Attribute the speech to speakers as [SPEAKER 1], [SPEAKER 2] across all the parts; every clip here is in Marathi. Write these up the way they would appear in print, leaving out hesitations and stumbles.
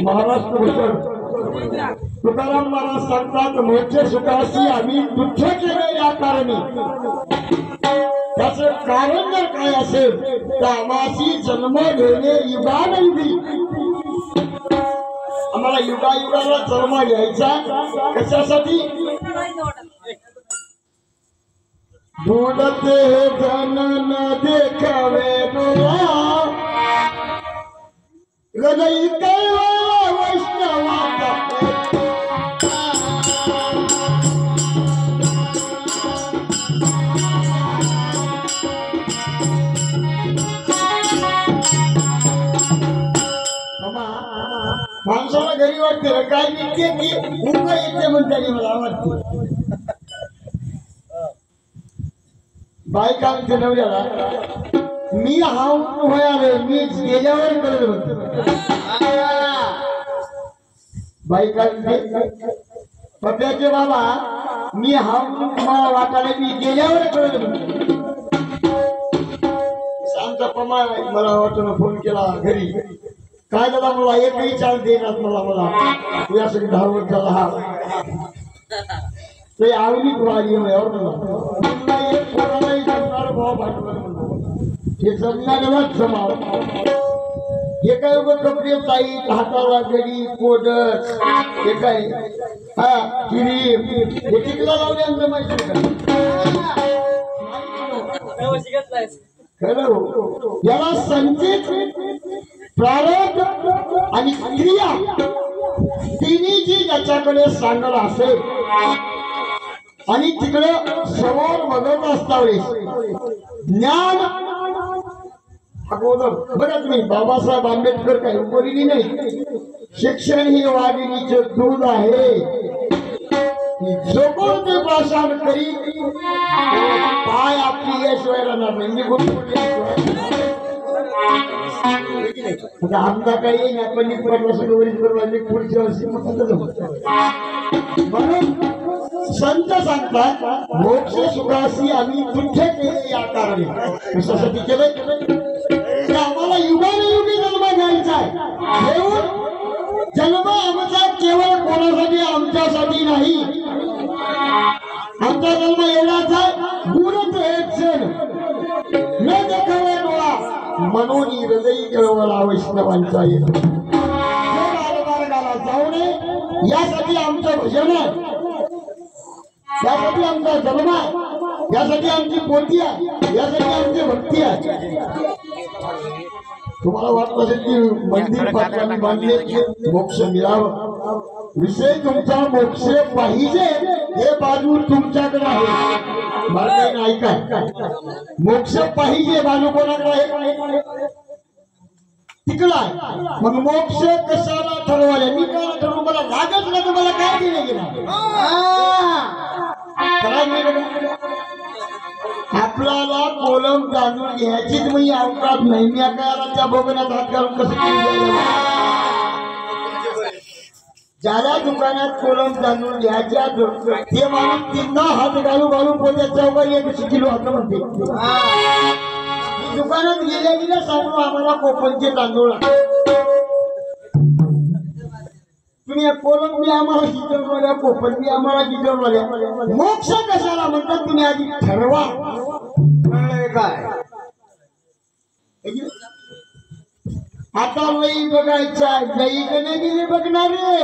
[SPEAKER 1] महाराष्ट्र भूषण तुकाराम महाराज सांगतात मोठे सुखासी आम्ही तुच्छ केले या कारणी। त्याचं कारण जर काय असेल तर आम्हासी जन्म घेणे युगानुयुगी आम्हाला युगायुगाला जन्म घ्यायचा कशासाठी? ढूंढते जन न देखावे डोळा हृदय कैवळ वैष्णवाचा माणसाला घरी वाटते काय निघते की मुंग येते म्हणते मला वाटते बायकांचे नवऱ्याला मी हाऊन व्हायला मी गेल्यावर करत होतो बायकांचे पत्याचे बाबा मी हाऊन मला वाटायला मी गेल्यावर करत होतो। आमचा पमा मला वाटून फोन केला घरी काय दादा मला एकही चाल देणार मला तुझ्यासाठी 10 वर्ष झाला हा ते आवडी तुला भाव हे जमणारच जमाव हे काय कपडे ताई हाताला गडी कोडस हे काय हा किरी हे तिकडला लावल्यानंतर माहिती खरं याला संचित प्रारब्ध आणि क्रिया तिन्ही जी ज्याच्याकडे सांगत असेल आणि तिकडे समोर बघत असतावेळेस ज्ञान अगोदर बघा तुम्ही बाबासाहेब आंबेडकर काही उपरिणी नाही शिक्षण ही वाघिणीचे दूध आहे जो कोण ते पाषाण करी पाय आपली याशिवाय राहणार नाही आमचा काही नाही आपण पुढच्या वर्षी म्हणून संत सांगतात मोक्ष सुखासी आम्ही तुच्छ केले या कारणे कशासाठी केलं आम्हाला युगानुयुगी जन्म घ्यायचा आहे जन्म आमचा केवळ कोणासाठी आमच्यासाठी नाही आमचा जन्म एवढाच आहे गुरुच एक जण न देखावे डोळा म्हणून हृदय केवळ वैष्णवांचा येतो मार्गाला जाऊ नये यासाठी आमचं भजन आहे यासाठी आमचा जन्म आहे यासाठी आमची पोथी आहे यासाठी आमची भक्ती आहे। तुम्हाला वाटत असेल की मंदिर पात्रांनी बांधले की मोक्ष मिळावं विषय तुमचा मोक्ष पाहिजे हे बाजू तुमच्याकडे आहे मला ऐका मोक्ष पाहिजे बाजू कोणाकडे आहे तिकडं आहे मग मोक्ष कशाला ठरवायला मी काय ठरवू मला लागत नाही तर मला काय दिले गेला आपल्याला कोलम जाणून घ्यायचीच म्हणजे अवकाश नाही मी त्या बघण्यात हात घालून कसं ज्याला दुकानात कोलम जाणून घ्यायच्या ते माणूस तिथं हात घालू घालून पोत्या चौकार 1 किलो हात म्हणते दुकानात गेल्या सांगू आम्हाला कोकणचे तांदूळ तुम्ही कोलम बी आम्हाला शिकवणाऱ्या कोकण बी आम्हाला शिकवणाऱ्या मोक्ष कशाला म्हणतात तुम्ही आधी ठरवा कळलंय काय आता लई बघायचा लई कधी गेली बघणारे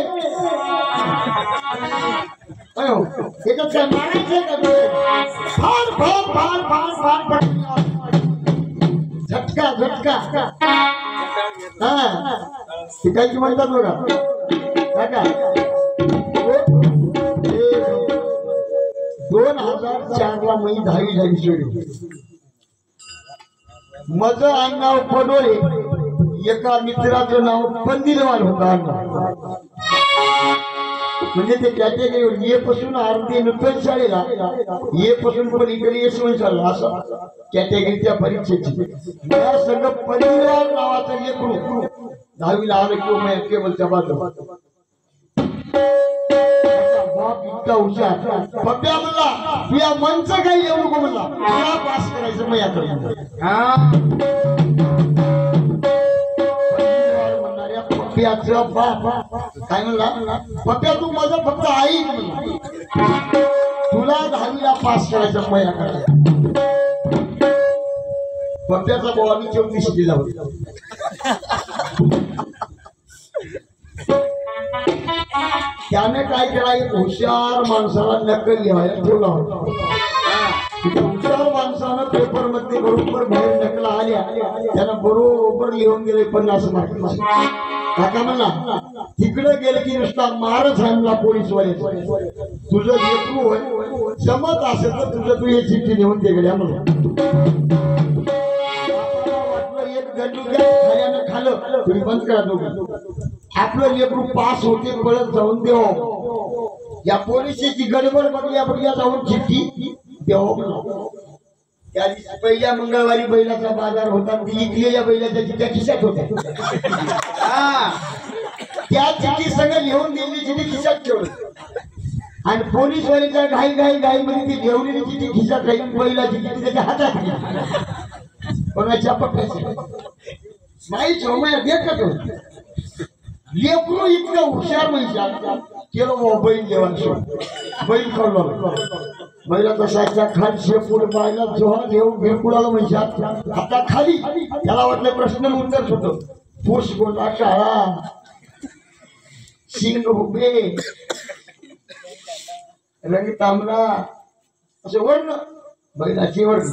[SPEAKER 1] एकच काय मारायचे का फार फार फार फार फार झटका झटका हा शिकायची म्हणतात बघा काका 2004 ला मी 10वी झाली सोडली माझं आडनाव पडोळे एका मित्राचं नाव पंदिलवाल होतं म्हणजे ते कॅटेगरीवर ये पासून आरती नूतन शाळेला ये पासून पण इकडे यशवंत शाळेला असं कॅटेगरीच्या परीक्षेची मला सगळं पंदिलवाल नावाचं लेकरू 10वीला आलं किंवा मी केवळच्या बाजू बाप इतका हुशार पप्प्या म्हणला तुझ्या मनचं काही येऊ नको म्हणला तुला पास करायचं मग याकडे पप्प्याचं बाप काय म्हणला पप्प्या तू माझं फक्त ऐक म्हणला तुला 10वीला पास करायचं मग याकडे पप्प्याचा भाऊ आम्ही 34 दिला होता त्याने काय केला एक हुशार माणसाला नक्कल लिहायला ठेवला होता हुशार माणसानं पेपर मध्ये बरोबर बाहेर नकला आल्या त्यानं बरोबर लिहून गेले 50 मार्क काका म्हणला तिकडे गेले की नुसता मारच आणला पोलीसवाले तुझं लेकरू होय जमत असेल तर तुझं तू हे चिठ्ठी लिहून दे गेल्या म्हणून एक गंडू खाल्यानं खाल्लं तुम्ही बंद करा दोघं आपलं लेकरू पास होते पळत जाऊन देव या पोलिसीची गडबड बघल्या बघल्या जाऊन चिठ्ठी देव त्या दिवशी पहिल्या मंगळवारी बैलाचा बाजार होता ती इकलेल्या बैलाच्या चिठ्ठ्या खिशात होत्या त्या चिठ्ठी सगळं लिहून दिलेली चिठ्ठी खिशात ठेवलं आणि पोलीसवाल्याच्या घाई घाई घाई मध्ये ती लिहवलेली चिठ्ठी खिशात राहील बैलाची चिठ्ठी त्याच्या हातात कोणाच्या पप्प्याची माहीत सोमया देखत होती लेकरू इतकं हुशार म्हणजे केलं बैल जेवण बैल खाल्लं बैलाचा साच्या खाली शेपूड बायला जोहा घेऊन बिरकुळाला म्हणजे आता खाली त्याला वाटलं प्रश्न उत्तर होतं पुष गोंडा काळा शिंग उभे रंग तांबडा असं वर्ण बैलाची वर्ण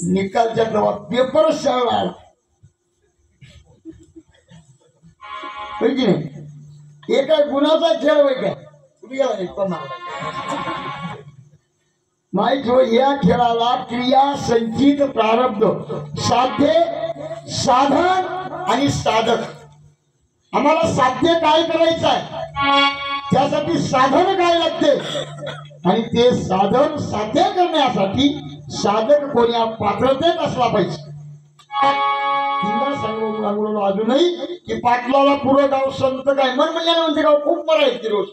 [SPEAKER 1] निकालच्या तेव्हा पेपरच शाळा हे काय गुन्हाचा खेळ होय काय कुठे गेला माहित हो या खेळाला क्रिया संचित प्रारब्ध साध्य साधन आणि साधक आम्हाला साध्य काय करायचं आहे त्यासाठी साधन काय लागते आणि ते साधन साध्य करण्यासाठी साधक कोण्या पात्रतेत असला पाहिजे सांगून अजूनही की पाटलाला पुरं गाव संत काय मन म्हणल्याने म्हणजे गाव खूप बरं आहे रोज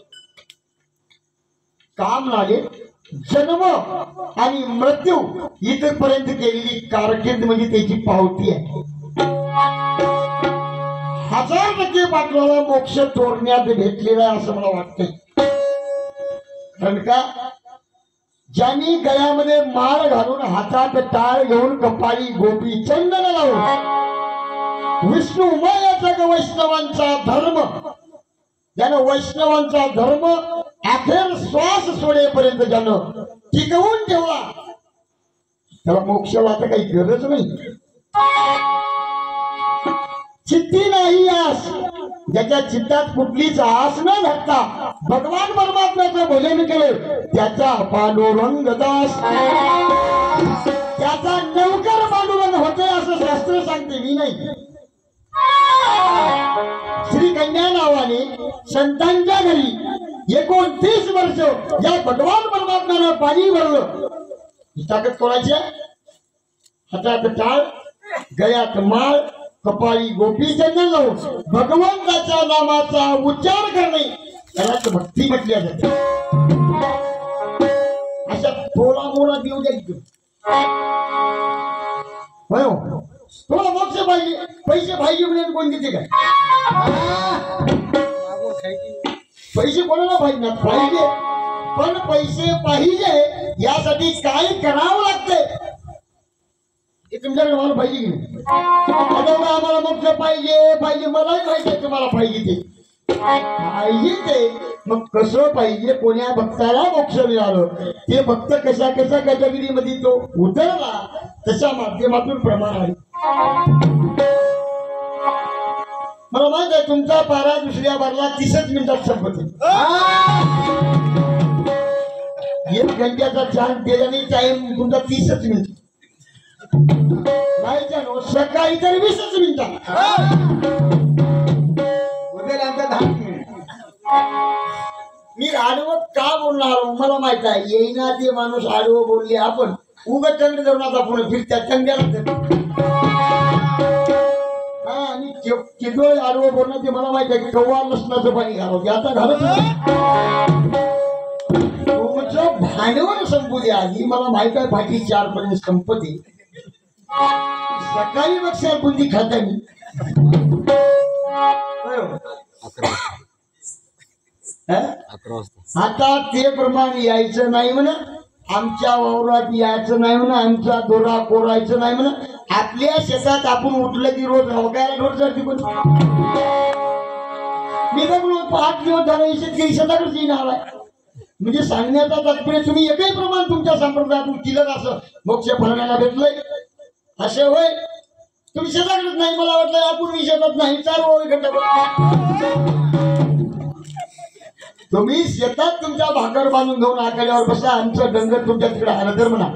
[SPEAKER 1] काम लागेल जन्म आणि मृत्यू इथपर्यंत केलेली कारकीर्द म्हणजे त्याची पावती आहे 1000% पाटलाला मोक्ष तोडण्यात भेटलेला आहे असं मला वाटतंय कारण का ज्यांनी गळ्यामध्ये माळ घालून हातात टाळ घेऊन कपाळी गोपी चंदन लावून विष्णू उमायाचा वैष्णवांचा धर्म ज्यानं वैष्णवांचा धर्म अखेर श्वास सोडेपर्यंत ज्यानं टिकवून ठेवला त्याला मोक्षाला आता काही गरज नाही चित्ती नाही आस ज्याच्या चित्तात कुठलीच आस न धरता भगवान परमात्म्याचं भजन केलं त्याचा पांडुरंग दास त्याचा नौकर पांडुरंग होते असं शास्त्र सांगते मी नाही श्री कन्या नावाने संतांच्या घरी 29 वर्ष या भगवान परमात्म्यानं पाणी भरलं ही ताकद कोणाची हातात टाळ गळ्यात माळ कपाळी गोपी चंदन लावून भगवंताच्या नामाचा उच्चार करणे त्यालाच भक्ती म्हटली जाते अशा थोडा मोडा देऊ द्या थोडा मोक्ष पाहिजे पैसे पाहिजे म्हणजे कोण देते काय पैसे कोणाला पाहिजे ना पाहिजे, पण पैसे पाहिजे यासाठी काय करावं लागतंय हे तुमच्याकडे मला पाहिजे की नाही? आम्हाला मोक्ष पाहिजे पाहिजे, मलाही पाहिजे, तुम्हाला पाहिजे ते पाहिजे ते. मग कसं पाहिजे? कोण्या भक्ताला मोक्ष मिळालं ते भक्त कशा कशा कॅटेगरीमध्ये तो उतरला तशा माध्यमातून प्रमाण आहे. मला माहित आहे तुमचा पारा दुसऱ्या बारला 30 मिनिटात संपते. 1 घंट्याचा चान्स दिल्याने टाइम तुमचा 30 मिनिट नाही जाणो, सकाळी तर 20 मिनिटात आमचा 10 मिनिट. मी आडवं का बोलणार मला माहित आहे. येईना ते माणूस आडवं बोलले आपण उगत टंड धरून आता पुढे फिरत्या टंड्याला आणि किडोळ आडवं बोलणं ते मला माहित आहे की कव्वा लसणाचं पाणी घालवते आता घालत तुमचं भांडवल संपू द्या आधी. मला माहित आहे भाटी 4 पर्यंत संपते. सकाळी बघशाल बुंदी खाता मी आता ते प्रमाण यायचं नाही म्हणा, आमच्या वावरात यायचं नाही म्हणा, आमचा दोरा कोरायचं नाही म्हणा. आपल्या शेतात आपण उठलं की रोज रावकायला ढोर जाते. पण मी बघलो 5 दिवस झाले शेतकरी शेताकडे येणार आहे. म्हणजे सांगण्याचा तात्पर्य तुम्ही एकही प्रमाण तुमच्या संप्रदायातून केलं असं मोक्ष फळण्याला भेटलंय असे होय. तुम्ही शेताकडेच नाही, मला वाटलं आपण मी शेतात नाही 4 घंटा तुम्ही शेतात तुमच्या भाकर बांधून घेऊन आकड्यावर बसा. आमचं डंगर तुमच्या तिकडे आलं तर म्हणा.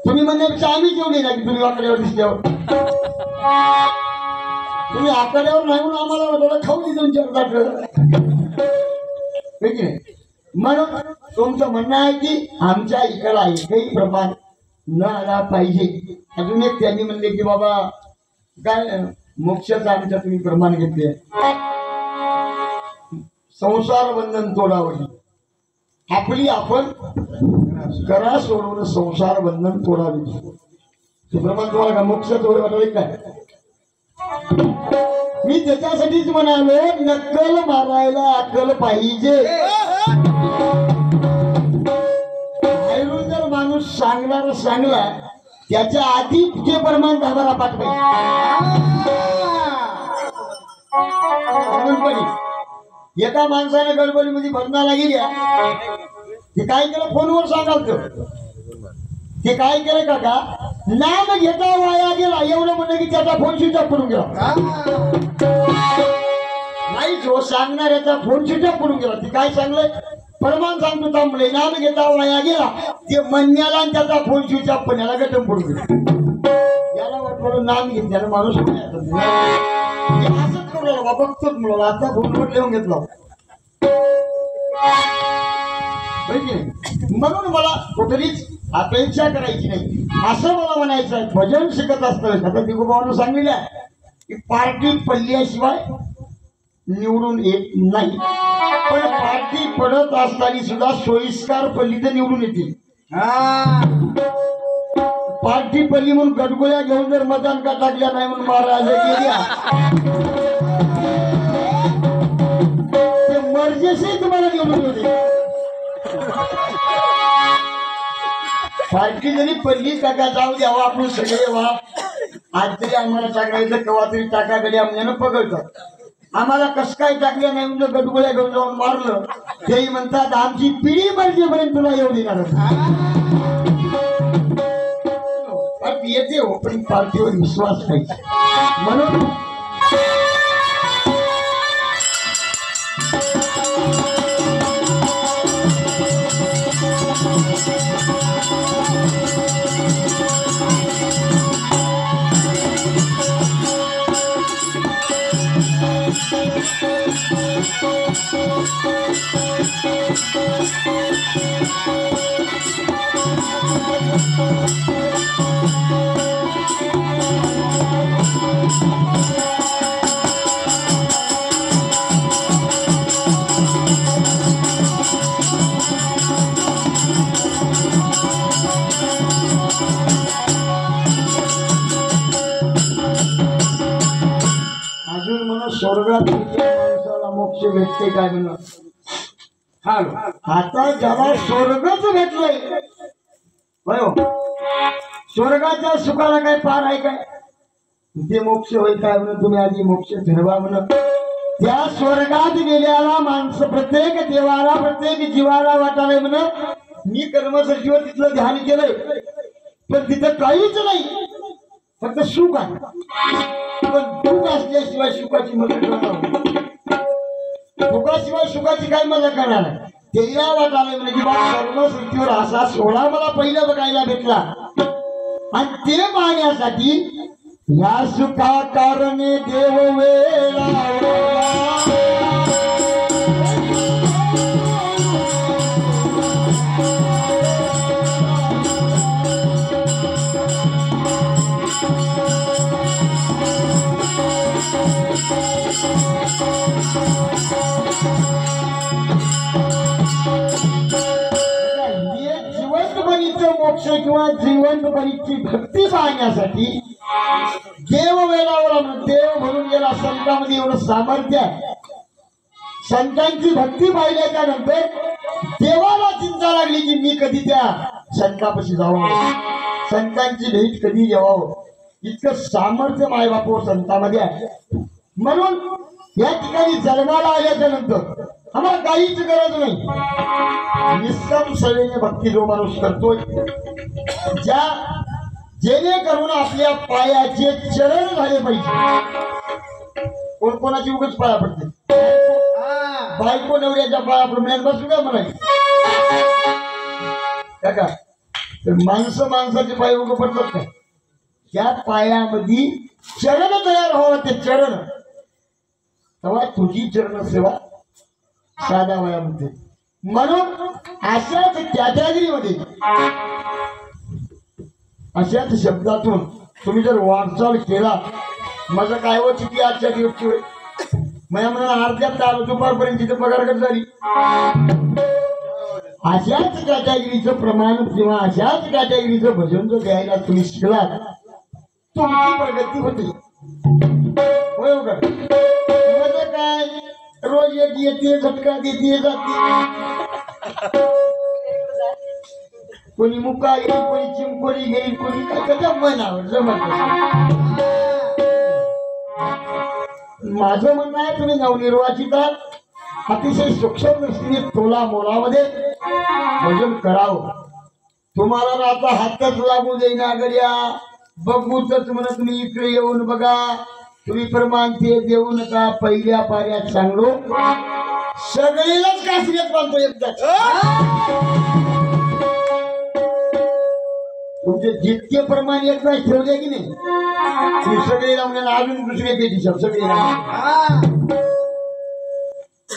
[SPEAKER 1] तुम्ही म्हणण्यापेक्षा आम्ही घेऊन येणार की तुम्ही आकड्यावर दिसल्यावर तुम्ही आकड्यावर नाही म्हणून आम्हाला वाटलं खाऊ दे 2-4 ताट नाही. म्हणून तुमचं म्हणणं आहे की आमच्या इकडला एकही प्रमाण न आला पाहिजे. अजून एक त्यांनी म्हणले की बाबा काय मोक्षाचं आमच्या तुम्ही प्रमाण घेतले संसार बंधन तोडावं आपली आपण करा सोडवून संसार बंधन तोडावी. ते प्रमाण तुम्हाला का मोक्षाचं होय वाटलं काय? मी त्याच्यासाठीच म्हणालो नक्कल मारायला अक्कल पाहिजे. बाहेरून जर माणूस सांगणार सांगला त्याच्या आधी ते प्रमाण दाबाला पाठवायचे. एका माणसाने गडबडीमध्ये भजनाला गेल्या ते काय केलं फोनवर सांगाल ते काय केलं काका नाम घेता वाया गेला एवढं म्हणलं की त्याचा फोन स्विच ऑफ करून गेला. नाही जो सांगणार याचा फोन स्विच ऑफ करून गेला. ते काय सांगलंय प्रमाण सांगतो थांबले नाम घेता वाया गेला ते म्हणण्याला आणि त्याचा फोन स्विच ऑफ पण याला गटम पडून गेला. याला वाटलं नाम घेत त्याला माणूस असंच करू बघतोच मुलं आता फोनवर लिहून घेतला. म्हणून मला कुठलीच अपेक्षा करायची नाही असं मला म्हणायचं आहे. भजन शिकत असतं आता दिगोबाबांना सांगितलं की पार्टी पडल्याशिवाय निवडून येत नाही, पण पार्टी पडत असताना सुद्धा सोयीस्कार पडली तर निवडून येते. पार्टी पडली म्हणून गडगोळ्या घेऊन जर मतदान का टाकल्या नाही म्हणून महाराज गेल्या ते मर्जेशी तुम्हाला निवडून होते. पार्टी जरी पडली काका जाऊ द्यावा आपण सगळे व्हा आज तरी आम्हाला टाकायचं केव्हा तरी टाका गड्या म्हणजे पकडतात. आम्हाला कस काय टाकल्या नाही म्हणजे गडगोळ्या घेऊन जाऊन मारलं तेही म्हणतात आमची पिढी मर्जीपर्यंत तुला येऊ देणार येते हो पण पार्टीवर विश्वास पाहिजे. म्हणून स्वर्गात मोक्ष भेटते काय म्हणून आता ज्याला स्वर्गच भेटलंय बरोबर, स्वर्गाच्या सुखाला काय पार आहे काय? ते मोक्ष होय काय म्हणून तुम्ही आधी मोक्ष ठरवा म्हणून. त्या स्वर्गात गेल्याला माणसं प्रत्येक देवाला प्रत्येक जीवाला वाटावे म्हणून मी कर्मसजीवर तिथलं ध्यान केलंय, पण तिथं काहीच नाही, फक्त सुख आहे. पण दुःख असल्याशिवाय सुखाची मदत करणार, दुःखाशिवाय सुखाची काय मदत करणार आहे? तेला वाटावे म्हणजे कर्मसृष्टीवर असा सोहळा मला पहिला बघायला भेटला, आणि ते पाहण्यासाठी या सुखा कारणे देव वेळा मोक्ष किंवा जीवनभरीची भक्ती पाहण्यासाठी देव वेळावर देव म्हणून गेला. संतांमध्ये एवढं सामर्थ्य आहे. संतांची भक्ती पाहिल्याच्या नंतर देवाला चिंता लागली की मी कधी त्या संतापाशी जावं, संतांची भेट कधी घ्यावं. इतकं सामर्थ्य मायबापू संतांमध्ये आहे. म्हणून या ठिकाणी जन्माला आल्याच्या नंतर आम्हाला काहीच गरज नाही, निष्काम सेवेने भक्ती जो माणूस करतोय, जेणेकरून आपल्या पायाचे चरण झाले पाहिजे. कोण कोणाची उगाच पाया पडते? बायको नवऱ्याच्या पाया पडून बसू का म्हणायचं का? तर माणसं माणसाचे पाय उगं पडतात का? त्या पायामध्ये चरण तयार व्हावं, ते चरण तेव्हा तुझी चरण सेवा साधा वयामध्ये. म्हणून अशाच कॅटेगरीमध्ये अशाच शब्दातून तुम्ही जर वाटचाल केला, माझं काय व चुकी आजच्या दिवसची होय, माझ्या मनाला अर्ध्या तास दुपारपर्यंत तिथे पगारकट झाली. अशाच कॅटेगरीचं प्रमाण किंवा अशाच कॅटेगरीचं भजन जर द्यायला तुम्ही शिकलात, तुमची प्रगती होते. होय का? माझं काय रोज एक येते झटका देते जाते, कोणी मुका येईल, कोणी चिमकोरी घेईल, कोणी काय त्याच्या मनावर जमत. माझं म्हणणं आहे तुम्ही नवनिर्वाचित अतिशय सूक्ष्म दृष्टीने तोला मोलामध्ये भजन करावं. तुम्हाला आता हातच लागू देईना गड्या, बघूच म्हणत तुम्ही इकडे येऊन बघा, तुम्ही प्रमाण ते देऊ नका. पहिल्या पाऱ्यात सांगलो सगळीलाच कासरीत बांधतो एकदाच. तुमचे जितके प्रमाण एकदाच ठेवले की नाही, तुम्ही सगळे लावून अजून दुसरे पेटी सगळे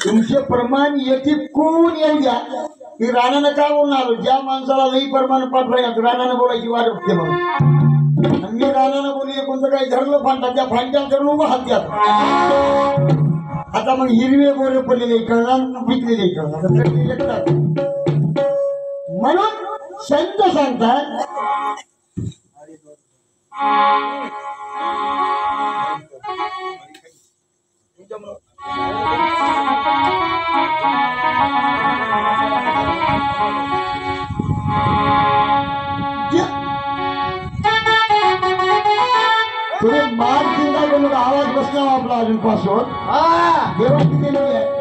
[SPEAKER 1] तुमचे प्रमाण येते कोण येऊ द्या. की राणानं का बोलून आलो, ज्या माणसाला लई प्रमाण पाठवायला राणानं बोलायची वाट होते म्हणून. मी राणानं बोलले कोणतं काही धरलं फांटा, त्या फांट्याला धरून उभं हात द्या. आता मग हिरवे गोरे पडलेले कळणार, पिकलेले कळणार. म्हणून संत सांगतात तुम्ही मार चिंता करू नका. आवाज बसला आपला अजून पासवर देवाची केलेली आहे.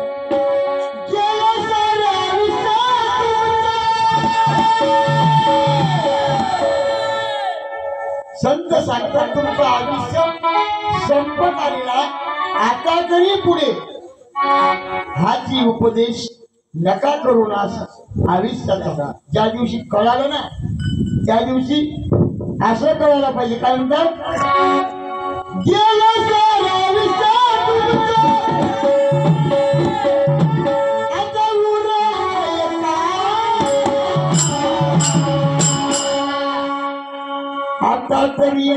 [SPEAKER 1] संत सांगतात तुमचं आयुष्य संपत आलेला, आता तरी पुढे हाची उपदेश नका करू ना आयुष्याचा. ज्या दिवशी कळालं ना त्या दिवशी असं कळायला पाहिजे. काय म्हणतात, गेलं आता तरी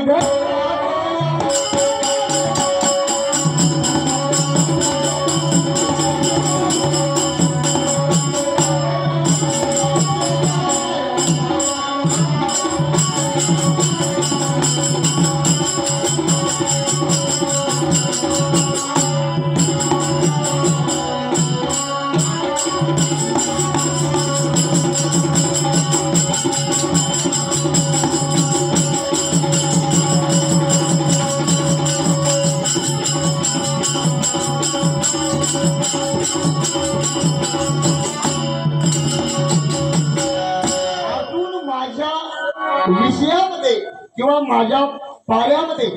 [SPEAKER 1] विषयामध्ये किंवा माझ्या पाऱ्यामध्ये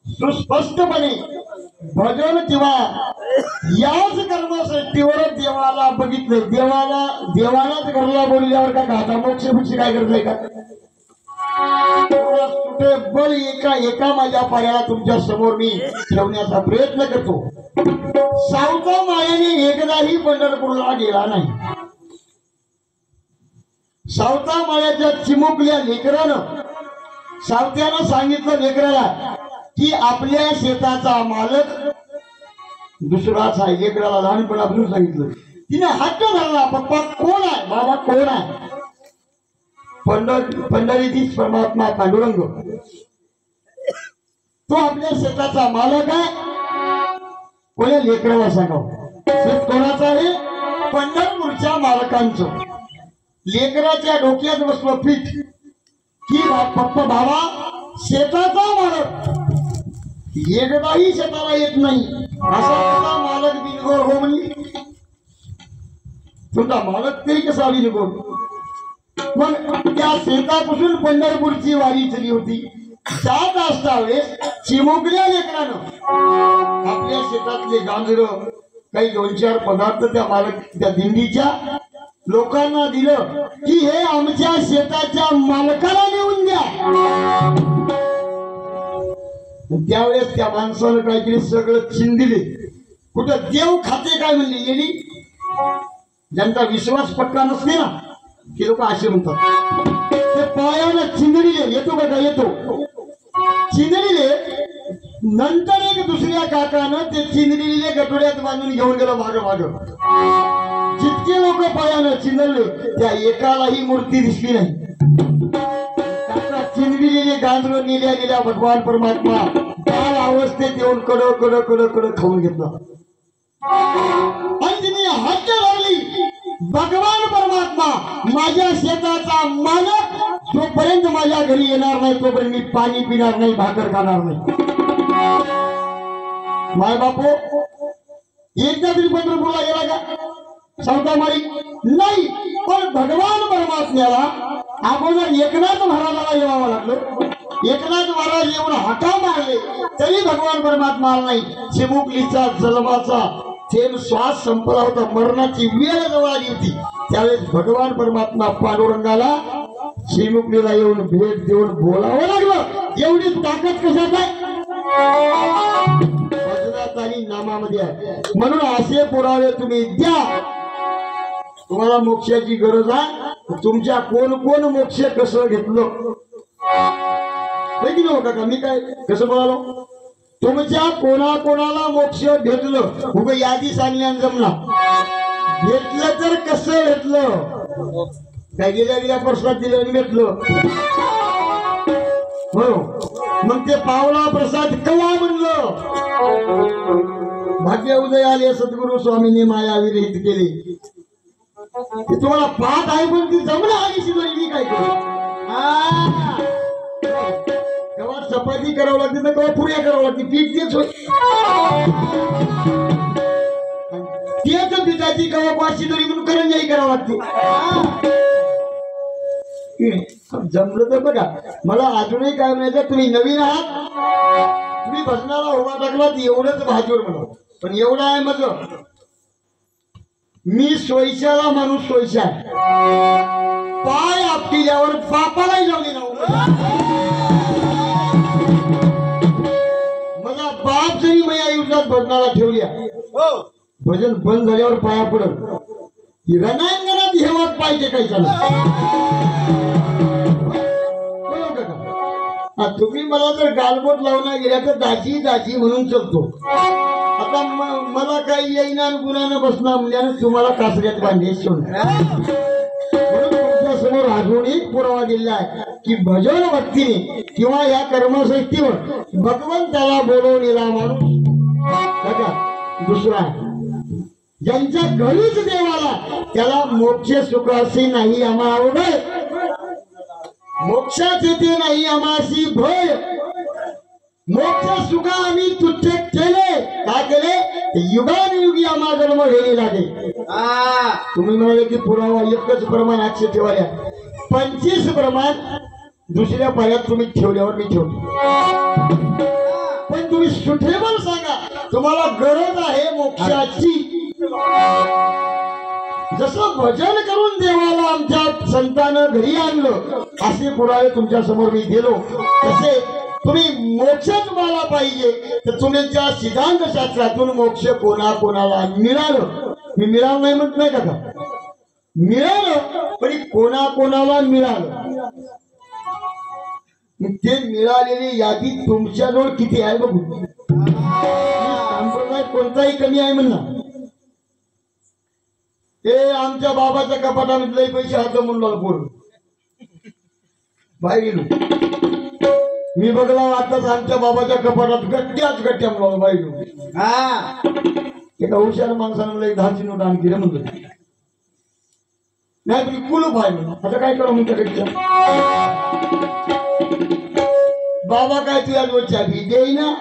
[SPEAKER 1] सुस्पष्टपणे भजन किंवा याच कर्मश्रेष्ठीवर देवाला बघितलं, देवालाच घरला बोलल्यावर का घाता मोक्ष काय गरज आहे का? बल एका माझ्या पायाला तुमच्या समोर मी ठेवण्याचा प्रयत्न करतो. सावता मायाने एकदाही पंढरपूरला गेला नाही. सावता मायाच्या चिमुकल्या लेकरानं सावत्यानं सांगितलं लेकराला की आपल्या शेताचा मालक दुसराच आहे. लेकराला लहानपणापासून सांगितलं. तिने हट्ट धरला, पप्पा कोण आहे, बाबा कोण आहे? पंढरीतीच परमात्मा पांडुरंग तो आपल्या शेताचा मालक आहे. कोण्या लेकराला सांगावं शेत कोणाचं आहे? पंढरपूरच्या मालकांचं. लेकराच्या डोक्यात बसलं पीठ की पप्पा बाबा शेताचा मालक एकदाही शेताला येत नाही, असा मालक बिनगोर हो म्हणली. तुमचा मालक तरी कसा बिनगोर? मग त्या शेतापासून पंढरपूरची वारी झाली होती. जात असता वेळेस चिमुकल्या लेकरानं आपल्या शेतातले गांजर काही 2-4 पदार्थ त्या दिंडीच्या लोकांना दिलं की हे आमच्या शेताच्या मालकाला नेऊन द्या. त्यावेळेस त्या माणसानं काहीतरी सगळं चिंदिले. कुठं देव खाते काय म्हणली गेली. ज्यांचा विश्वास पक्का नसते ना ते लोक असे म्हणतात. ते पायानं चिंदडीले. येतो का? येतो. चिंदडीले. नंतर एक दुसऱ्या काकानं ते चिंदडीले गटोड्यात बांधून घेऊन गेलं माग. जितके लोक पायानं चिंदडले त्या एकालाही मूर्ती दिसली नाही. काका चिंदडीले गांजर नेल्या भगवान परमात्मा बाल अवस्थेत येऊन कड खाऊन घेतला. आणि तिने हट्ट लावली, भगवान परमात्मा माझ्या शेताचा मालक जोपर्यंत माझ्या घरी येणार नाही तोपर्यंत मी पाणी पिणार नाही, भाकर खाणार नाही. माय बापू एकदा तरी पंढरपूरला गेला का? सावता मारी नाही. पण भगवान परमात्म्याला अगोदर एकनाथ महाराजाला येवावं लागलं. एकनाथ महाराज येऊन हाका मारले तरी भगवान परमात्मा आला नाही. चिमुकलीचा जन्माचा थेंब श्वास संपला होता, मरणाची वेळ जवळ आली होती. त्यावेळेस भगवान परमात्मा पांडुरंगाला चिमुकलीला येऊन भेट देऊन बोलावं लागलं. एवढी ताकद कशात आहे? भजनात आणि नामामध्ये आहे. म्हणून असे पुरावे तुम्ही द्या. तुम्हाला मोक्षाची गरज आहे. तुमच्या कोण मोक्ष कसं घेतलं का? मी काय कसं बोलालो? तुमच्या कोणाला मोक्ष भेटलं उग यादी सांगण्यान जमला. भेटलं तर कसं भेटलं? काय गेल्या प्रसाद दिलं आणि भेटलं हो. मग ते पावला प्रसाद कवा म्हणलं? भाग्य उदय आले सद्गुरु स्वामींनी माया विरहित केली. ते तुम्हाला पाहत आहे पण ती जमलं आली शिवाय काय करू? केव्हा चपाती करावं लागते तर केव्हा पुऱ्या करावं लागते. पीठ तेच होत तेच पिठाची केव्हा 500 तरी म्हणून करंजाई करावं लागते. जमलं तर बघा. मला अजूनही काय म्हणायचं, तुम्ही नवीन आहात, तुम्ही भजनाला उभा टाकला एवढंच भाजीवर म्हणा. पण एवढं आहे माझं, मी सोयशाला माणूस सोयशा पाय आपल्यावर बापालाही लावली ना. माझा बाप जरी माझ्या आयुष्यात भजनाला ठेवल्या भजन बंद झाल्यावर पाया पडत रणांगणात हेवत पाहिजे काही तुम्ही मला जर गालबोट लावण्या गेल्या तर दाजी दाजी म्हणून चलतो. आता मला काही येईना गुणानं बसणार म्हणजे तुम्हाला कासऱ्यात बांधे म्हणून तुमच्या समोर अजून एक पुरावा दिलेला आहे की भजन भक्तीने किंवा या कर्मश्रेष्ठीवर भगवंताला बोलवलेला माणूस दुसरा ज्यांच्या घरीच देवाला त्याला मोक्ष सुखासी नाही आम्हा अवघड, मोक्षात येते नाही आम्हाशी भय, मोक्ष सुखा आम्ही तुच्छ केले. काय केले? युगानुयुगी आम्हा जन्म घ्यावी लागेल. तुम्ही म्हणाले की पुरावा एकच प्रमाण आजचे ठेवाया, 25 प्रमाण दुसऱ्या पायात तुम्ही ठेवल्यावर मी ठेवतो. पण तुम्ही सुटेबल सांगा, तुम्हाला गरज आहे मोक्षाची. जसं भजन करून देवाला आमच्या संतानं घरी आणलं असे पुरावे तुमच्या समोर मी गेलो, तसे तुम्ही मोक्ष तुम्हाला पाहिजे तर तुमच्या सिद्धांत शास्त्रातून मोक्ष कोणाकोणाला मिळालं. मी मिळालं नाही म्हणत नाही का, मिळालं पण कोणाकोणाला मिळालं ते मिळालेली यादी तुमच्याजवळ किती आहे बघू. संप्रदाय कोणताही कमी आहे म्हणणार. ते आमच्या बाबाच्या कपाटामधले पैसे हात म्हणून बोल बाहेर गेलो मी बघला. आताच आमच्या बाबाच्या कपाटात गट्ट्या म्हणून बाहेर गेलो. एका हुशार माणसानं मला 10ची नोट आणखी रे म्हणतो. नाही तुम्ही कुलूप आहे म्हणून. आता काय करू म्हणतो गट्ट्या. बाबा काय तुझ्या जवळ चाबी देईना,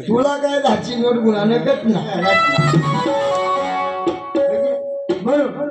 [SPEAKER 1] तुला काय 10ची नोट गुन्हा कट ना म्हणून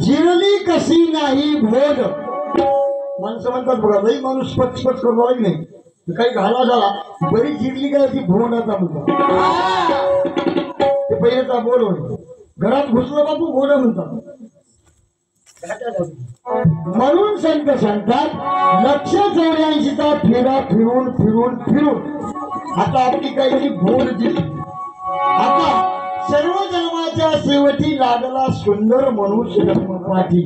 [SPEAKER 1] जिरली कशी नाही भोग. माणसं म्हणतात बघा लई माणूस पचपच करू लागली नाही काही घाला झाला बरी जिरली काय ती भोंडाचा म्हणतात. ते पहिलेचा बोल होय. घरात घुसलं बापू भोंड म्हणतात. म्हणून संत सांगतात 184चा फेरा फिरून फिरून फिरून आता आपली काही भोंड जिरली. आता सर्व जन्माच्या शेवटी लागला सुंदर मनुष्य जन्म पाठी,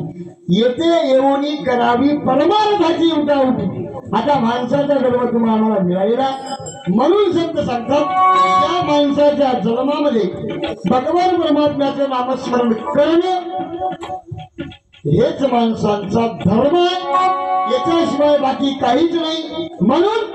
[SPEAKER 1] येथे येऊनी करावी परमार्थाची उठावटी. आता माणसाचा जन्म तुम्हाला आम्हाला मिळालेला. म्हणून संत सांगतात त्या माणसाच्या जन्मामध्ये भगवान परमात्म्याचं नामस्मरण करणं हेच माणसांचा धर्म आहे, याच्याशिवाय बाकी काहीच नाही. म्हणून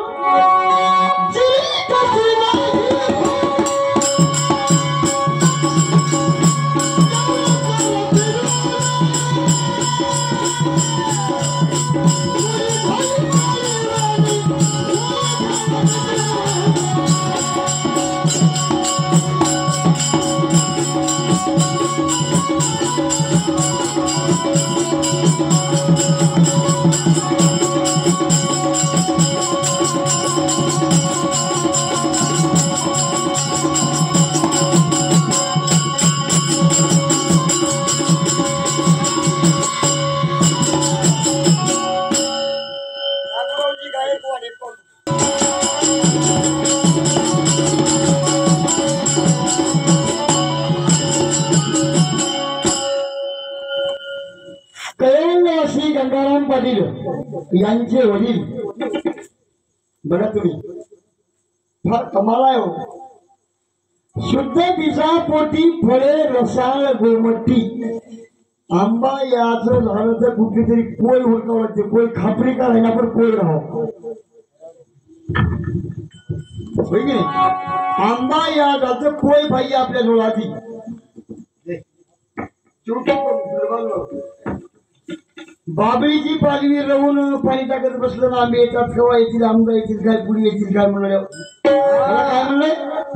[SPEAKER 1] गंगाराम पाटील यांचे वडील बघा तुम्ही फार कमाल आहे हो. शुद्ध बीजापोटी फळे रसाळ गोमटी आंबा याचं झालं तर कुठली तरी कोय होतं वाटते. कोय खापरी का राहिना पण कोय राहावं आंबा या झालं कोय पाहिजे आपल्या डोळ्याची. बाबळीची पालवी रवून पाणी टाकत बसलं ना आंबे येतात केव्हा येतील आंबा येतील काय पुढे येतील काय म्हणाले. काय म्हणलंय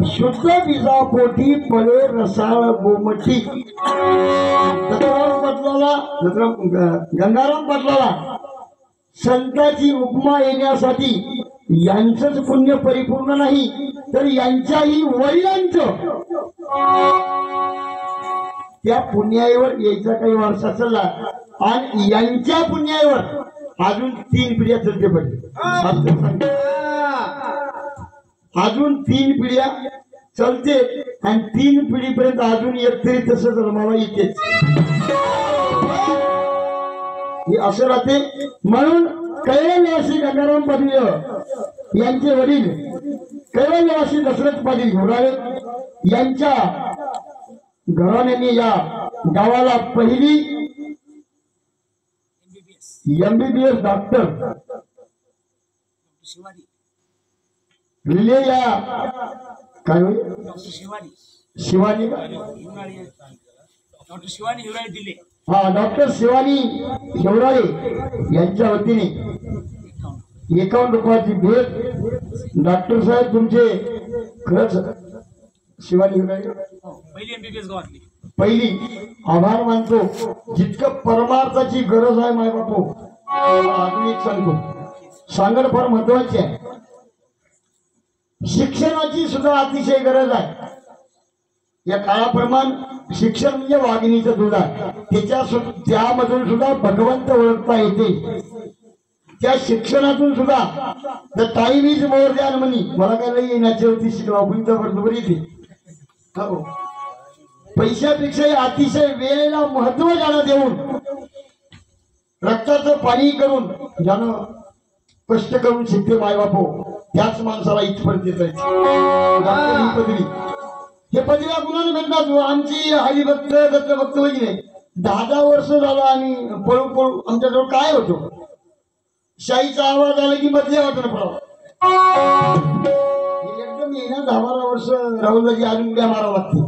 [SPEAKER 1] शुद्ध बीजापोटी फळे रसाळ गोमटी. गंगाराम पाटलाला संताची उपमा येण्यासाठी यांचंच पुण्य परिपूर्ण नाही तर यांच्याही वडिलांचं त्या पुण्याईवर यायचा काही वारसा चालला आणि यांच्या पुण्याईवर अजून 3 पिढ्या चलते पाहिजे. अजून 3 पिढ्या चलते आणि 3 पिढीपर्यंत अजून एक तरी तसंच मला इथेच हे असं राहते. म्हणून कैलासवासी गंगाराम पाटील यांचे वडील कैलासवासी दशरथ पाटील घोडाळे यांच्या घराण्याने या गावाला पहिली MBBS डॉक्टर दिले. या काय शिवानी
[SPEAKER 2] दिले.
[SPEAKER 1] हा डॉक्टर शिवानी हिवराळे यांच्या वतीने 51 रुपयाची भेट. डॉक्टर साहेब तुमचे खरंच शिवानी हिवराळे
[SPEAKER 2] पहिली MBBS गावातली
[SPEAKER 1] पहिली आभार मानतो. जितकं परमार्थाची गरज आहे माय बापू अजून एक सांगतो सांगणं फार महत्वाचे आहे. शिक्षणाची सुद्धा अतिशय गरज आहे. या काळाप्रमाणे शिक्षण म्हणजे वाघिणीचं दूध आहे. त्यामधून सुद्धा भगवंत ओळखता येते. त्या शिक्षणातून सुद्धा the time is more than money. मला काय नाही येण्याच्या वरती शिकला आपण तर बरोबर येते. पैशापेक्षा अतिशय वेळेला महत्व ज्यानं देऊन रक्ताचं पाणी करून ज्यानं कष्ट करून शिकते माय बापू त्याच माणसाला इथपर्यंत येत पदवी. हे पदव्या कुणाला भेटणार. आमची हरिभक्त दत्तभक्त वगैरे 10 वर्ष झालं आम्ही पळू पळू आमच्याजवळ काय होतो शाहीचा आवाज आला की बदल्या होतो ना पळा एकदम येणार. 10-12 वर्ष राहुलजी अजून उड्या मारावं लागते.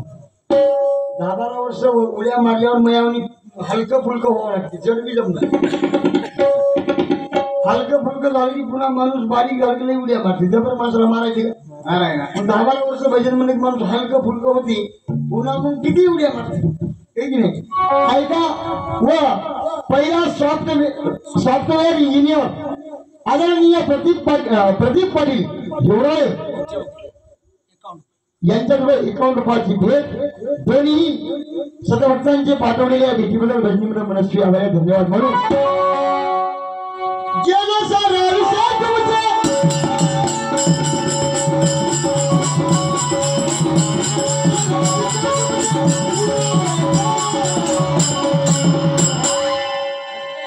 [SPEAKER 1] 10-12 वर्ष उड्या मारल्यावर मयावनी हलकं फुलकं व्हावं लागते. जड बी जमणार. हलकं फुलकं झालं की पुन्हा माणूस बारीक झालं की उड्या मारते. जबर माणसाला मारायचे का 10-12 वर्ष भजन मध्ये माणूस हलकं फुलकं होती पुन्हा मग किती उड्या मारते हे की नाही. ऐका व पहिला सॉफ्टवेअर इंजिनियर आदरणीय प्रदीप पाटील हिवराळे यांच्याकडे 51 रुपयाची भेट. दोन्ही सदभक्तांचे पाठवलेल्या भेटीबद्दल भजनीमध्ये मनस्वी आभार धन्यवाद म्हणून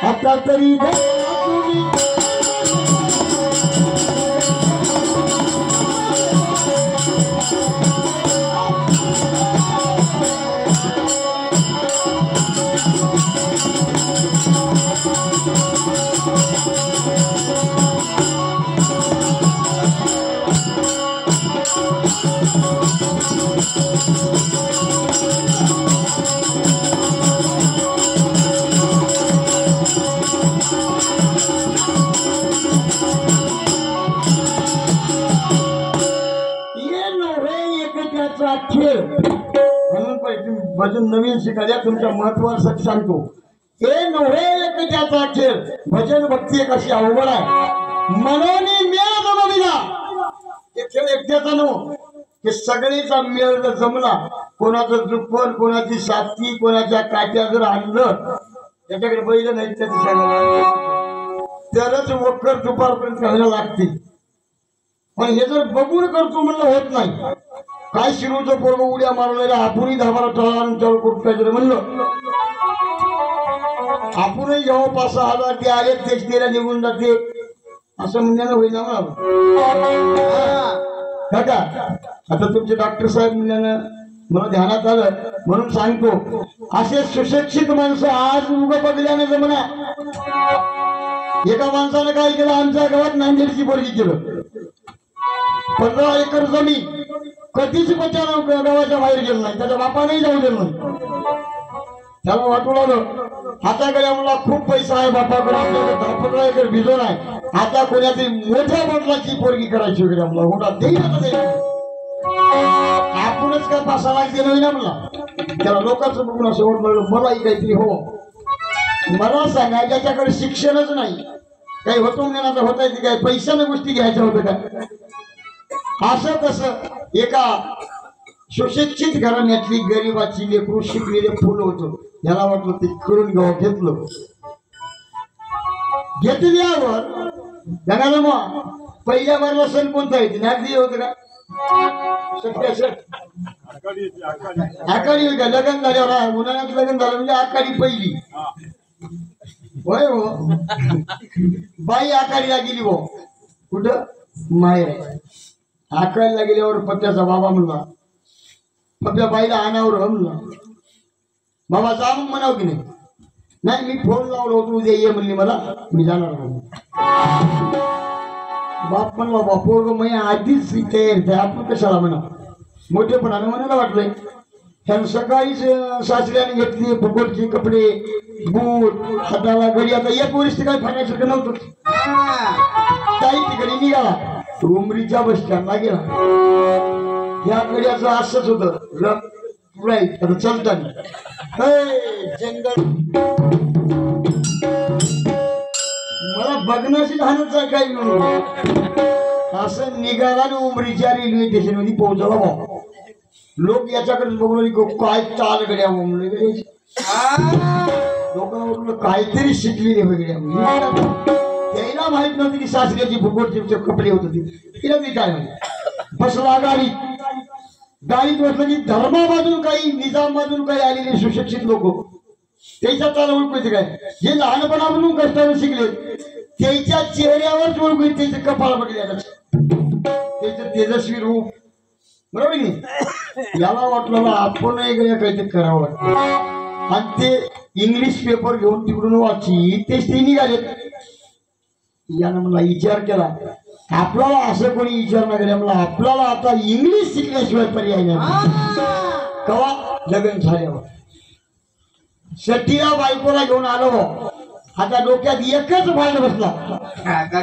[SPEAKER 1] आता तरी खेळ म्हणून भजन नवीन शिकायला तुमच्या महत्वासाठी सांगतो. हे नव्हे एकट्याचा खेळ भजन भक्ती एक अशी अवघड आहे. मनोनी मेळ जमविला हे खेळ एकट्याचा नव्ह. हे सगळेचा मेळ जर जमला कोणाचं दुप्पट कोणाची साथी कोणाच्या काट्या जर आणलं त्याच्याकडे बैल नाही त्याचं सांगायला तरच वक्कर दुपारपर्यंत खायला लागते. पण हे जर बघून करतो म्हणलं होत नाही. काय शिरूचं पोरग उड्या मारलेल्या आपणही 10-12 टळावून चालू करून पाहिजे म्हणलं आपणही जेव्हा 5-6 हजार ते आले तेच तेला निघून जाते असं म्हणण्यानं होईल ना काका. आता तुमचे डॉक्टर साहेब म्हणल्यानं मला ध्यानात आलं म्हणून सांगतो. असे सुशिक्षित माणसं आज उभं बघल्याने जमना. एका माणसानं काय केलं आमच्या गावात नांदेडची पोरगी केलं. 15 एकर जमीन कधीच बचाव गावाच्या बाहेर गेलं नाही. त्याच्या बापानेही जाऊ दिलं नाही. त्याला वाटू लागलं हाताकडे मला खूप पैसा आहे बापाकडे आपल्याकडे 10-15 एकर भिजवण आहे. आता कोणाची मोठ्या बदलाची पोरगी करायची वगैरे आपला मोठा देईल आपणच काय 5-6 लाख दिलं ना मला. त्याला लोकांचं बघून असं वाटलं मलाही काहीतरी हो. मला सांगा ज्याच्याकडे शिक्षणच नाही काही होतो ज्ञानाचं होता येते काय पैशाने गोष्टी घ्यायच्या होत्या का. असं तसं एका सुशिक्षित घराण्यातली गरिबाची लेकरू शिकलेले फुल होतं. याला वाटलं ते करून घ्यावं, घेतलं. घेतल्यावर जगाला मग पहिल्या बारला सण कोणता येते? नागदी होतं का? आकाडी का? लग्न झाल्यावर उन्हाळ्यात लग्न झालं म्हणजे आकाडी पहिली. होय हो, बाई आकाडीला गेली हो. कुठं? माहेर. आकाडीला गेल्यावर पत्त्याचा बाबा म्हणला, पत्त्या बाईला आणावर म्हणला, बाबा जा मग म्हणाव की नाही. नाही मी फोन लावलो होतो, उद्या ये म्हणली मला, मी जाणार नाही. बाप म्हणला बापोर मी आधीच तयार आपण कशाला म्हणा. मोठेपणाने म्हणायला वाटलंय. ह्या सकाळीच सासऱ्याने घेतली फुकटचे कपडे, बूट, हाताला घडी. आता एक वरिष्ठ काय फाण्यासारखं नव्हतं. काही तिकडे निघाला, उमरीच्या बस स्टँडला गेला. ह्या गड्याचं असंच होतं. राईट आता चलताना जंगल मला बघण्याची लहानच आहे काही म्हणून असं निघाला ना उमरीच्या रेल्वे स्टेशन मध्ये पोहोचला. भाऊ लोक याच्याकडे बघून काय चाल गड्या म्हणले. लोकांना काहीतरी शिकलेले वेगळ्या त्याला माहित नव्हती की सासऱ्याची फुकटचे कपडे होत होती. तिला ती काय म्हणते. बसला गाडीत बसलं की धर्मामधून काही निजामामधून काही आलेले सुशिक्षित लोक त्याच्या त्याला ओळखू काय. जे लहानपणापासून कष्टाने शिकले त्याच्या चेहऱ्यावरच ओळखू, त्याचे कपाळ बघले, त्याचं तेजस्वी रूप. बरोबर नाही. याला वाटलं आपण काहीतरी करावं. आणि ते इंग्लिश पेपर घेऊन तिकडून वाची तेच ते निघाले. यानं मला विचार केला, आपल्याला असं कोणी विचार नाही केला. मला आपल्याला आता इंग्लिश शिकल्याशिवाय पर्याय नाही. कवा? लग्न झाल्यावर. सटीला बायकोला घेऊन आलो. आता डोक्यात एकच भांड बसला,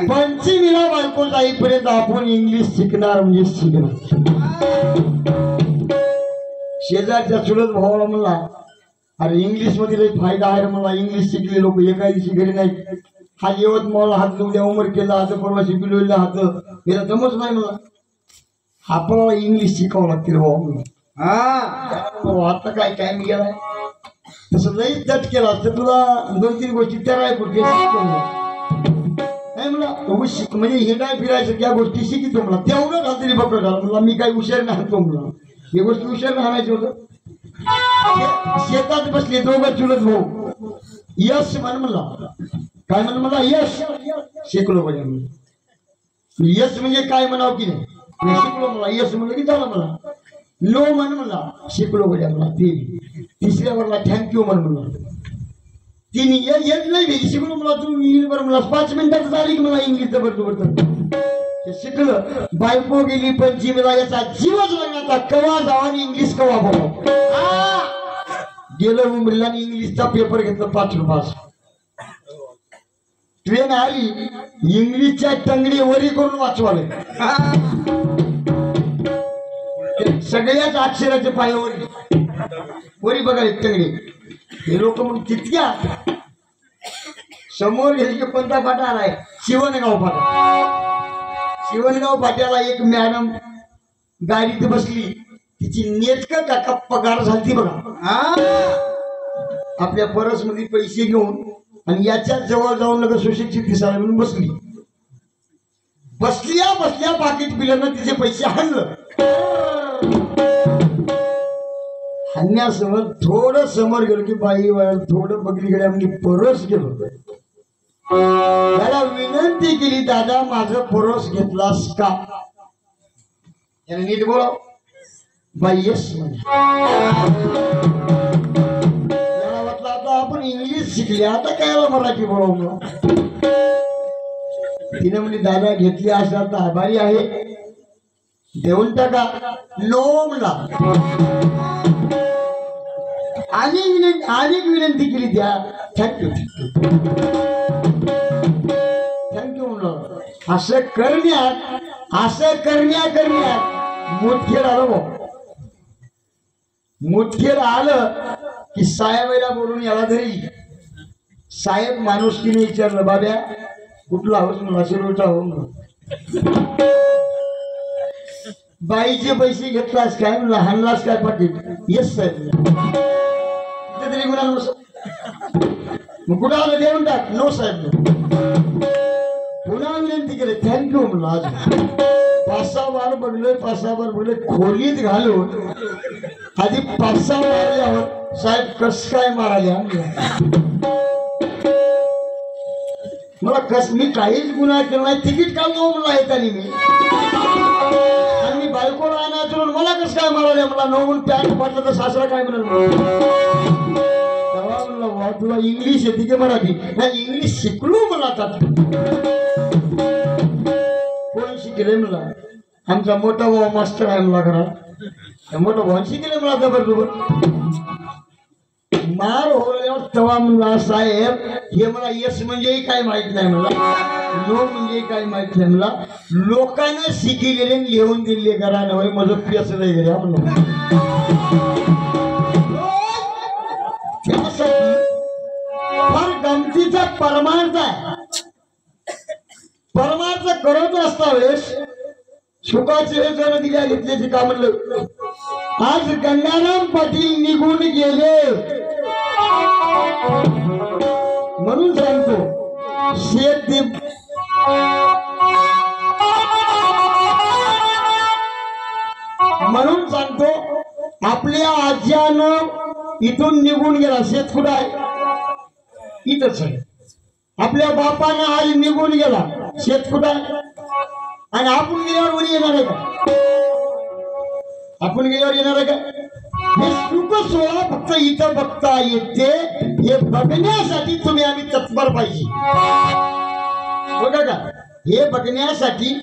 [SPEAKER 1] पंचमीला बायको जाईपर्यंत आपण इंग्लिश शिकणार म्हणजे शिकणार. शेजारच्या चुलत भावाला म्हणला, अरे इंग्लिश मध्ये लई फायदा आहे. मला इंग्लिश शिकले लोक एका दिवशी घरी नाही. हा यवतमाळला हात उद्या उमर केला, आता परवाशी बिलोईला हात गेला जमच नाही. मला आपल्याला इंग्लिश शिकावं लागतील भाऊ म्हणून. हा आता काय टाइम गेलाय. तसं लई जट केला तर तुला 2-3 गोष्टी त्या काय कुठे नाही मला म्हणजे हिंडाय फिरायचं त्या गोष्टी शिकितो. मला तेवढं रात्री बघत झालं. मला मी काही हुशार नाही म्हणून हे गोष्टी हुशार राहायचं होतं. शेतात बसले दोघं चुलत भाऊ. यश म्हण म्हणला, काय म्हण मला, यश शिकलो पाहिजे. यश म्हणजे काय म्हणावं की नाही. शिकलो मला यश म्हणलं की झालं. मला नो म्हण म्हणला, शिकलो पाहिजे. मला तिसऱ्या वरला थँक्यू म्हण म्हणला. तिने येत नाही शिकलो. मला तू इंग्लिश बरं मला 5 मिनिटात झाली की मला इंग्लिश जबरदस्त शिकलं. बायको गेली पंचमीला, याचा जीवच लागला. कवा जावा इंग्लिश कवा बोला. गेलं मुंबईला आणि इंग्लिशचा पेपर घेतला 5 रुपयास. ट्रेन आली, इंग्लिशच्या टंगडी वरी करून वाचवाले. सगळ्याच अक्षराचे पायावरी वरी बघाले टंगडी. हे लोक मग तितक्या समोर गेले की कोणता फाटा आलाय? शिवणगाव फाटा. शिवणगाव फाट्याला एक मॅडम गाडीत बसली. तिची नेटकं का पगार झाली बघा. आपल्या परस मध्ये पैसे घेऊन आणि याच्या जवळ जाऊन लगे सुशिक्षित दिसायला म्हणून बसली. बसल्या पाकिट पिल्यानं तिचे पैसे हाणलं. हाणण्यासमोर थोडं समोर गेलो की बाई थोडं बघलीकडे आम्ही परस गेलो. त्याला विनंती केली, दादा माझं परस घेतलास का? याने नीट बोला. बाई येस म्हणजे. याला वाटलं आता आपण इंग्लिश शिकले, आता काय मराठी बोलावं. तिने म्हणजे दादा घेतली असं आता आभारी आहे, देऊन टाका. नो म्हणला. अनेक विनंती केली, द्या. थँक्यू म्हणलं. असं करण्यात मुठखेड आलं. मुठखेड आलं की साहेबाला बोलून याला धरी. साहेब माणुसकीने विचारलं, बाब्या कुठला आहोस? मला शिरोचा हो. बाईचे पैसे घेतलास काय लहानलास काय पाटील येस साहेब तरी गुन्हा नो मग कुठं आलं देऊन टाक नो साहेब पुन्हा विनंती केली थँक्यू म्हणलं आज 5-6 बार बघले खोलीत घालून आधी 5-6 बार यावर साहेब कस काय मारायला मला कस मी काहीच गुन्हा केला नाही तिकीट काढलो मला येतानी मी आणि मी बायकोला आणायचं मला कसं काय मारायला मला नो म्हणून पॅन्ट फाटलं तर सासरा काय म्हणाल तेव्हा म्हणलं वा तुला इंग्लिश येते की मराठी नाही इंग्लिश शिकलो मला आता कोण शिकले मला आमचा मोठा भाऊ मास्टर आहे मला घरात मोठा भाऊ शिकले मला जबरदस्त मार होल्यावर तेव्हा म्हणला साहेब हे मला यश म्हणजे काय माहित नाही मला नो म्हणजे काय माहित नाही मला लोकांना शिकलेले लिहून दिले घरानं माझं पेस नाही गेले म्हणलं फार गमतीचा परमार्थ आहे परमार्थ करत असता वेळेस सुखाचे हे जण दिल्या घेतल्याचे का म्हणलं आज गंगाराम पाटील निघून गेले म्हणून सांगतो शेत म्हणून सांगतो आपल्या आज्यानं इथून निघून गेला शेत कुठं आहे इथंच आहे आपल्या बापानं आज निघून गेला शेत कुठं आहे आणि आपण गेल्यावर वरी येणार आहे का आपण गेल्यावर येणार आहे का हे सुख सोहळा फक्त इथं बघता येते हे बघण्यासाठी तुम्ही आम्ही तत्पर पाहिजे बघा का हे बघण्यासाठी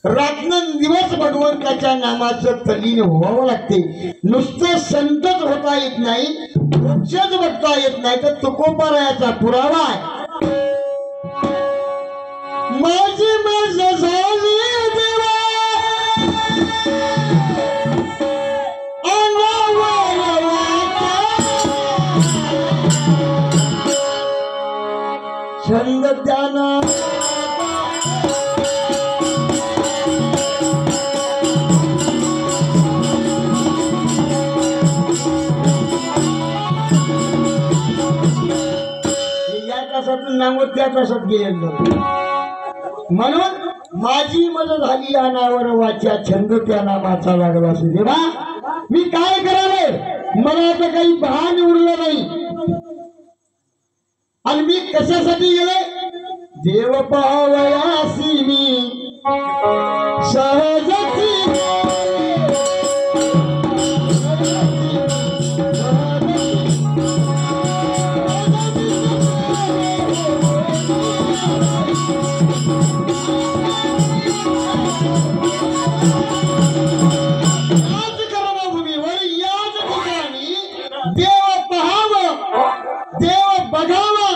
[SPEAKER 1] रात्रंदिवस भगवंताच्या नामाचं तल्लीन व्हावं लागते नुसतं संतच होता येत नाही वृक्षच बघता येत नाही तर तुकोबारायाचा पुरावा आहे माझी मज झाली छंद त्याना या तासातून नांगोत त्या तासात गेलेलं म्हणून माझी मज झाली या नावावर वाच्या छंद त्या नामाचा लागला असे देवा मी काय करावे मला आता काही भान उरलं नाही आणि मी कशासाठी गेले देव पावयासी मी सहजची कर्मभूमीवर याच ठिकाणी देव पाहावं देव बघावं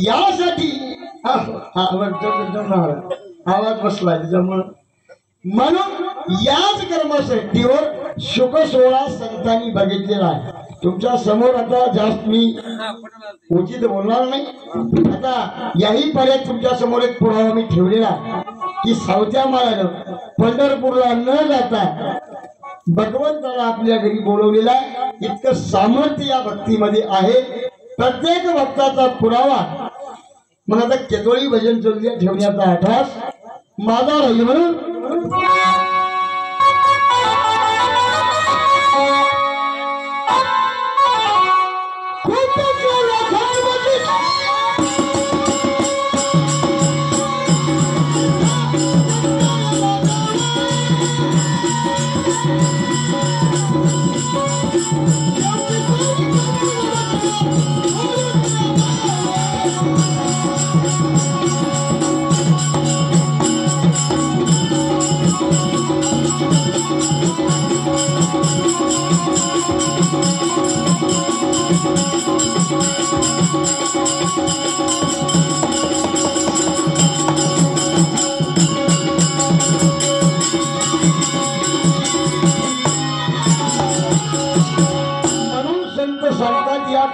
[SPEAKER 1] यासाठी आवाज बसला त्याच्यामुळे म्हणून याच कर्मशक्तीवर शुक सोहळा संतांनी बघितलेला आहे तुमच्या समोर आता जास्त मी उचित बोलणार नाही आता याही पर्याय तुमच्या समोर एक पुरावा मी ठेवलेला की सावत्या माळानं पंढरपूरला न जाता भगवंताला आपल्या घरी बोलवलेला इतकं सामर्थ्य या भक्तीमध्ये आहे प्रत्येक भक्ताचा पुरावा मग आता केतोळी भजन चौल्या ठेवण्याचा आठास माझा राहील म्हणून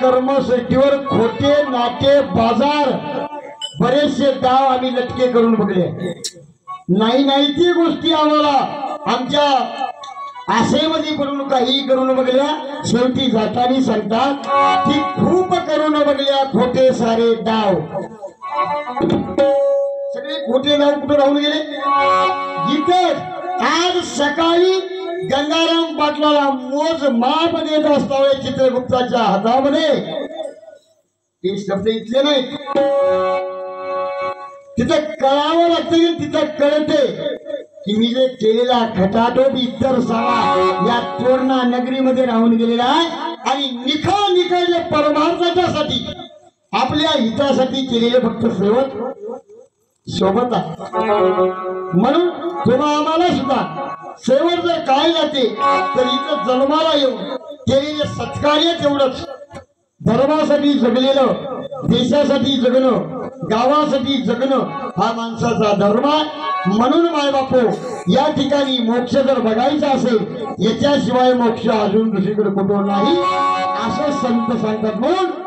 [SPEAKER 1] कर्मशक्तीवर खोटे नाटे बाजार बरेचसे डाव आम्ही लटके करून बघले, नाही ती गोष्टी आम्हाला आमच्या आशेमध्ये पडून काही करून बघल्या, शेवटी जातानी सांगतात की खूप करून बघल्या खोटे सारे डाव. सगळे खोटे डाव कुठे राहून गेले? जिथं आज सकाळी गंगाराम पाटलाला मोज माप देत असताना चित्रगुप्ताच्या हातामध्ये ते शब्द इथले नाहीत, तिथं कळावं लागतं, तिथं कळते की मी जे केलेला खटाटोप इतर सावा या तोरणा नगरीमध्ये राहून गेलेला आहे आणि निखळले परमार्थासाठी आपल्या हितासाठी केलेले फक्त सेवक सोबत आहे. म्हणून तेव्हा आम्हाला सुद्धा सेवक जर काय जाते तर इथं जन्माला येऊन केलेले सत्कार्य तेवढंच. धर्मासाठी जगलेलं, देशासाठी जगणं, गावासाठी जगणं हा माणसाचा धर्म आहे. म्हणून मायबापो या ठिकाणी मोक्ष जर बघायचा असेल याच्याशिवाय मोक्ष अजून दुसरीकडे कुठं नाही असं संत सांगतात. म्हणून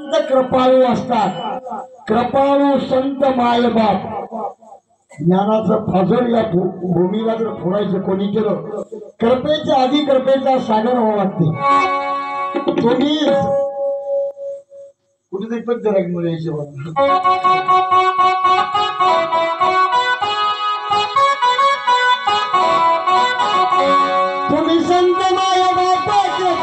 [SPEAKER 1] आता कृपाळू असतात, कृपाळू संत मायबाप. ज्ञानाचं फजर या भूमीला जर फोडायचं कोणी केलं, कृपेच्या आधी कृपेचा सागर व्हावा लागते. तुम्ही कुठेतरी पण जरा मुळे तुम्ही संत मायबापाचे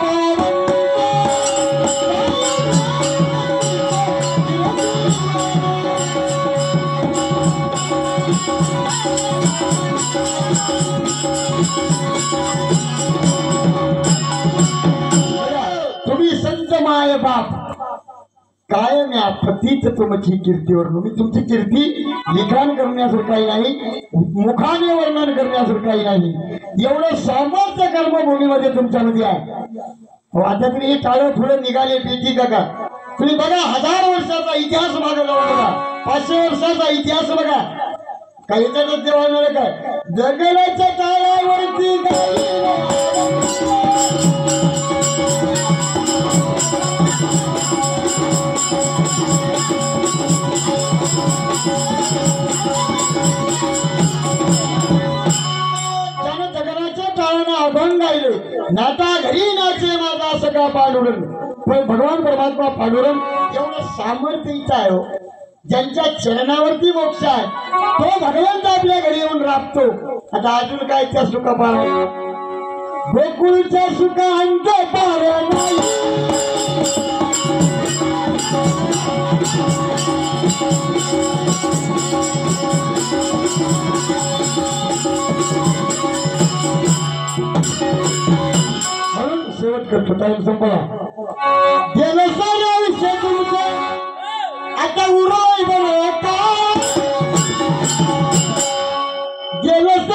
[SPEAKER 1] तुम्ही संत माय बाप कायम या पतीत तुमची कीर्तीवर. मी तुमची कीर्ती लिखाण करण्यासारखं काही नाही, मुखाने वर्णन करण्यासारखं काही नाही. एवढं सामर्थ्य कर्मभूमीमध्ये तुमच्यामध्ये आहे. आता तरी हे काळं फुलं निघाले पेटी काका. तुम्ही बघा 1000 वर्षाचा इतिहास मागे जाऊन बघा, 500 वर्षाचा इतिहास बघा. काही त्याच देवाला काय जगण्याच्या टाळ्यावरती त्यानं जगण्याच्या टाळ्यानं अभंग गायले. नाता घरी नाचे माझा सगळा पांडुरंग. पण भगवान परमात्मा पांडुरंग एवढं सामर्थ्य इथं आहे. ज्यांच्या चरणावरती मोक्ष आहे तो भगवंत आपल्या घरी येऊन राबतो. आता अजून काय त्या सुखा पार गोकुळच्या सुखांत पार नाही. म्हणून शेवट करतो, टाइम संपला. गेलं सारे आयुष्य तुमचं आता उराय बरं का. गेलं